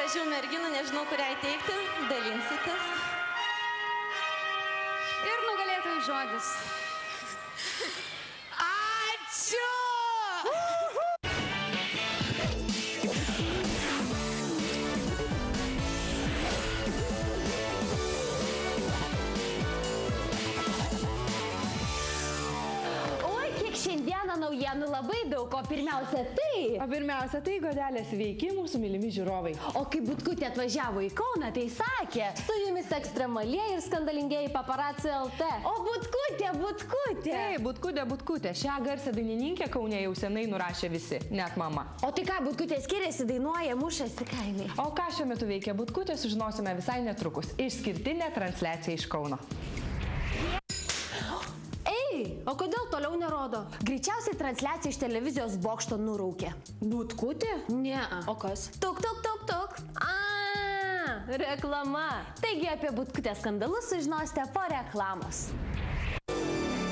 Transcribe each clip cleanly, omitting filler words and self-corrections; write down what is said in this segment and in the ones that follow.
gražių merginų, nežinau, kuriai teikti, dalinsitės. Ir nugalėtojų žodis. Ačiū! Šiandieną naujienų labai daug, o pirmiausia tai, Godelė, sveiki mūsų mylimi žiūrovai. O kai Butkutė atvažiavo į Kauną, tai sakė, su jumis ekstremalieji ir skandalingieji paparaci LT. O Butkutė! Taip, Butkutė. Šią garsę dainininkę Kaune jau senai nurašė visi, net mama. O tai ką, Butkutė skiriasi, dainuoja, mušasi kaimai? O ką šiuo metu veikia Butkutė, sužinosime visai netrukus. Išskirtinė transliacija iš Kauno. O kodėl toliau nerodo? Greičiausiai transliacija iš televizijos bokšto nuraukė. Butkutė? Ne. O kas? Tuk. Reklama. Taigi apie Butkutės skandalus sužinosite po reklamos.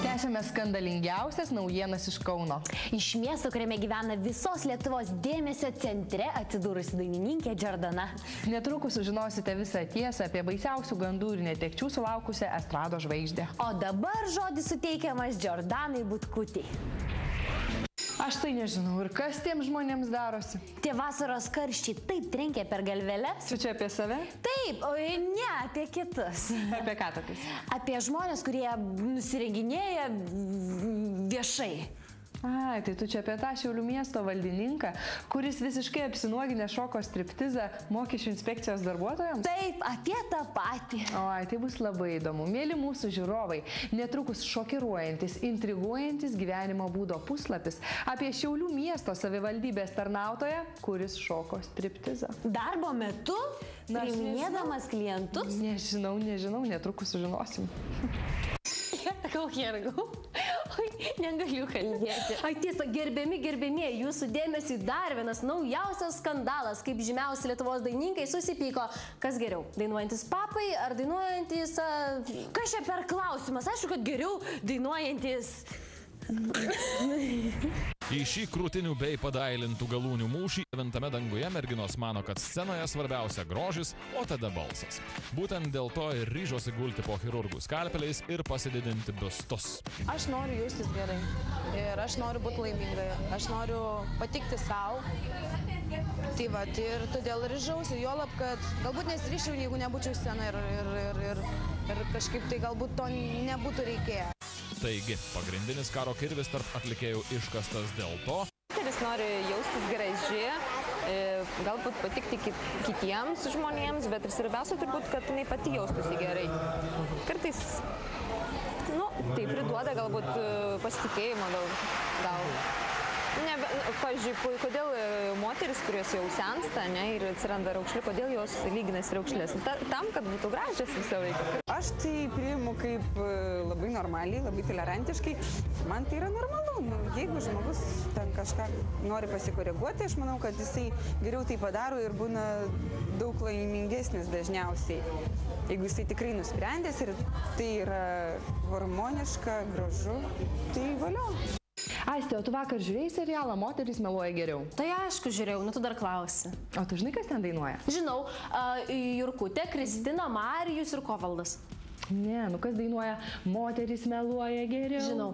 Tęsime skandalingiausias naujienas iš Kauno. Iš miesto, kuriame gyvena visos Lietuvos dėmesio centre atsidūrusi dainininkė Džordana. Netrukus sužinosite visą tiesą apie baisiausių gandų ir netekčių sulaukusią estrados žvaigždę. O dabar žodis suteikiamas Džordanai Butkutei. Aš tai nežinau, ir kas tiem žmonėms darosi? Tie vasaros karščiai taip trenkia per galveles. Tu čia apie save? Taip, o ne apie kitus. Apie ką tokius? Apie žmonės, kurie nusirenginėja viešai. Ai, tai tu čia apie tą Šiaulių miesto valdininką, kuris visiškai apsinuoginę šoko striptizą mokesčių inspekcijos darbuotojams? Taip, apie tą patį. Oi, tai bus labai įdomu. Mėly mūsų žiūrovai, netrukus šokiruojantis, intriguojantis gyvenimo būdo puslapis apie Šiaulių miesto savivaldybės tarnautoją, kuris šoko striptizą. Darbo metu, priiminėdamas klientus? Nežinau, netrukus sužinosim. Oi, negaliu kalbėti. Ai tiesa, gerbėmieji, jūsų dėmesį dar vienas naujausias skandalas, kaip žymiausi Lietuvos dainininkai susipyko. Kas geriau, dainuojantis papai ar dainuojantis... Kas čia per klausimas? Aišku, kad geriau dainuojantis... Į šį krūtinių bei padailintų galūnių mūšį Ventame danguje merginos mano, kad scenoje svarbiausia grožis, o tada balsas. Būtent dėl to ir ryžosi gulti po chirurgų skalpeliais ir pasididinti biustus. Aš noriu jaustis gerai ir aš noriu būti laiminga, aš noriu patikti savo. Tai va, ir todėl ryžausi, juolab, kad galbūt nesiryžčiau, jeigu nebūčiau scenoje ir kažkaip tai galbūt to nebūtų reikėję. Taigi, pagrindinis karo kirvis tarp atlikėjų iškastas dėl to. Jis nori jaustis graži, galbūt patikti kitiems žmonėms, bet ir svarbiausia turbūt, kad jinai pati jaustųsi gerai. Kartais, tai priduoda galbūt pasitikėjimo gal. Pavyzdžiui, kodėl moteris, kurios jau sensta ir atsiranda raukšlių, kodėl jos lyginasi raukšlės? Tam, kad būtų gražios visą laiką. Aš tai priimu kaip labai normaliai, labai tolerantiškai. Man tai yra normalu. Jeigu žmogus ten kažką nori pasikoreguoti, aš manau, kad jisai geriau tai padaro ir būna daug laimingesnis dažniausiai. Jeigu jisai tikrai nusprendęs ir tai yra harmoniška, gražu, tai valio. Aiste, o tu vakar žiūrėjai serialą Moterys meluoja geriau? Tai aišku žiūrėjau, tu dar klausi. O tu žinai, kas ten dainuoja? Žinau, Jurkutė, Kristina, Marijus ir Kovaldas. Ne, kas dainuoja Moterys meluoja geriau? Žinau,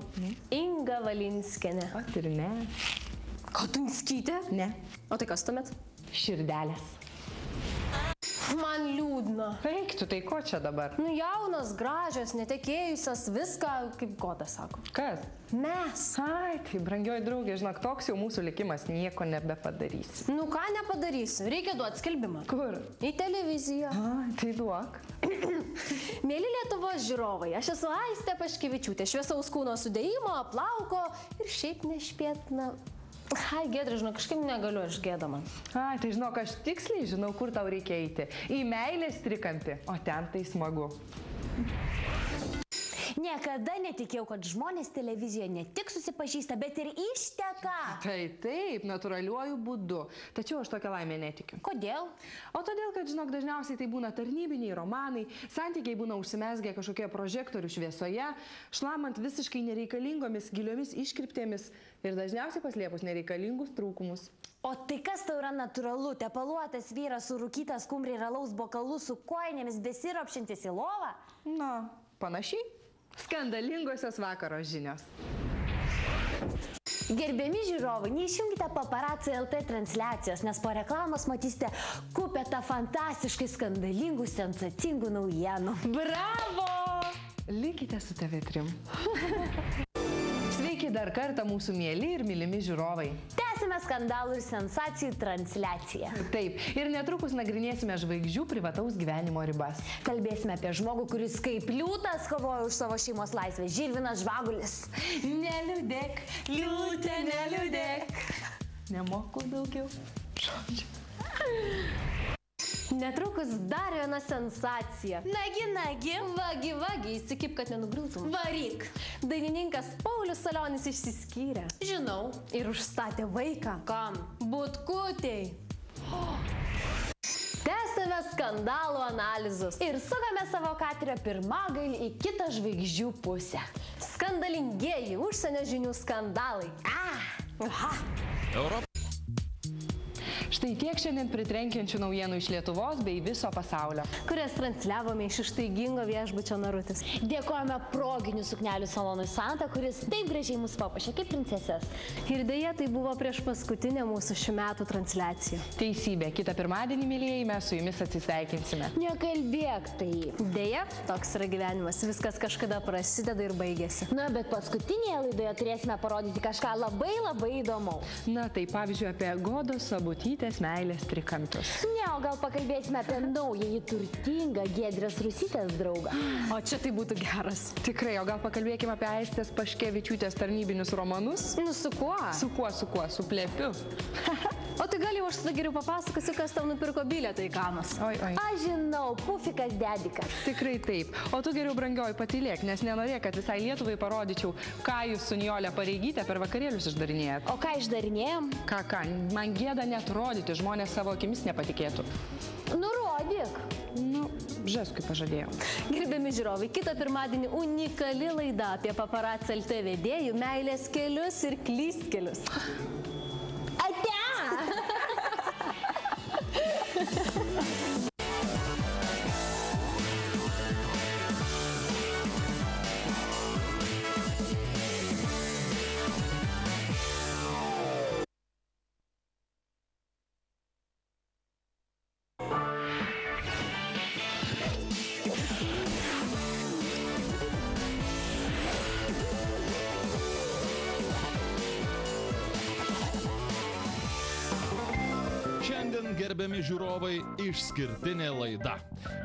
Inga Valinskienė. O ir ne. Katunskytė? Ne. O tai kas tuomet? Širdelės. Man liūdna. Eiktų, tai ko čia dabar? Jaunas, gražios, netekėjusios, viską, kaip Goda sako. Kas? Mes. Ai, tai brangioji draugė, žinok, toks jau mūsų likimas, nieko nebepadarys. Ką nepadarysiu? Reikia duoti skelbimą. Kur? Į televiziją. Ai, tai duok. Mėly Lietuvos žiūrovai, aš esu Aistė Paškevičiūtė, šviesaus kūno sudėjimo, plauko ir šiaip nešpėtina. Ai, Giedrė, žinau, kažkaip negaliu, aš gėda man. Ai, tai žinok, aš tiksliai žinau, kur tau reikia eiti. Į meilės trikampį, o ten tai smagu. Niekada netikėjau, kad žmonės televizijoje ne tik susipažįsta, bet ir išteka. Taip, natūraliuoju būdu. Tačiau aš tokią laimę netikiu. Kodėl? O todėl, kad, žinok, dažniausiai tai būna tarnybiniai romanai, santykiai būna užsimezgę kažkokie prožektorių šviesoje, šlamant visiškai nereikalingomis giliomis iškryptėmis ir dažniausiai paslėpus nereikalingus trūkumus. O tai kas tau yra natūralu? Tepaluotas vyras su rūkytas kumbriai ir alaus bokalu su kojinėmis besiropšintis į lovą? Na, panašiai. Skandalingosios vakaro žinios. Gerbiami žiūrovai, neišjungite Paparazzi LT transliacijos, nes po reklamos matysite kupetą fantastiškai skandalingų, sensacingų naujienų. Bravo! Likite su TV3. Sveiki dar kartą mūsų mieli ir mylimi žiūrovai. Tęsime skandalų ir sensacijų transliaciją. Taip, ir netrukus nagrinėsime žvaigždžių privataus gyvenimo ribas. Kalbėsime apie žmogų, kuris kaip liūtas kovoja už savo šeimos laisvę. Žilvinas Žvagulis. Neliūdėk, liūtė, neliūdėk. Nemoku daugiau žodžių. Netrukus dar viena sensacija. Nagi. Vagi, įsikip, kad nenugriūtum. Varyk. Dainininkas Paulius Salionis išsiskyrė. Žinau. Ir užstatė vaiką. Kam? Butkutei. Tęsime skandalų analizus. Ir sukame savo katerio pirmagailį į kitą žvaigždžių pusę. Skandalingieji užsienio žinių skandalai. Europos Štai tiek šiandien pritrenkiančių naujienų iš Lietuvos bei viso pasaulio, kurias transliavome iš ištaigingo viešbučio Narutis. Dėkojame proginių suknelių salonui Santa, kuris taip gražiai mus papuošė kaip princesės. Ir deja, tai buvo prieš paskutinę mūsų šių metų transliaciją. Teisybė, kitą pirmadienį, mylėjai, mes su jumis atsisveikinsime. Nekalbėk tai. Deja, toks yra gyvenimas. Viskas kažkada prasideda ir baigėsi. Na, bet paskutinėje laidoje turėsime parodyti kažką labai įdomaus. Na, tai pavyzdžiui apie Godos Sabutytės meilės trikampius. Ne, o gal pakalbėsime apie naująjį turtingą Giedrės Rusytės draugą. O čia tai būtų geras. Tikrai, o gal pakalbėkime apie Aistės Paškevičiūtės tarnybinius romanus? Nu, su kuo? Su kuo? Su Plepiu. O tai gal jau aš tada geriau papasakosiu, kas tau nupirko bilietą į Kanus. Oi. Aš žinau, Pufikas dedikas. Tikrai taip. O tu geriau, brangioji, patylėk, nes nenorėk, kad visai Lietuvai parodyčiau, ką jūs su Nijole Pareigyte per vakarėlius išdarinėjat. O ką išdarinėjom? Ką, man gėda net rodyti, žmonės savo akimis nepatikėtų. Nurodyk. Nu, žeskui pažadėjau. Gerbiami žiūrovai, kitą pirmadienį unikali laida apie Paparazzi LT vedėjų meilės kelius ir klystkelius. Ate! Šiandien, gerbiami žiūrovai, išskirtinė laida.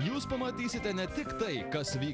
Jūs pamatysite ne tik tai, kas vyks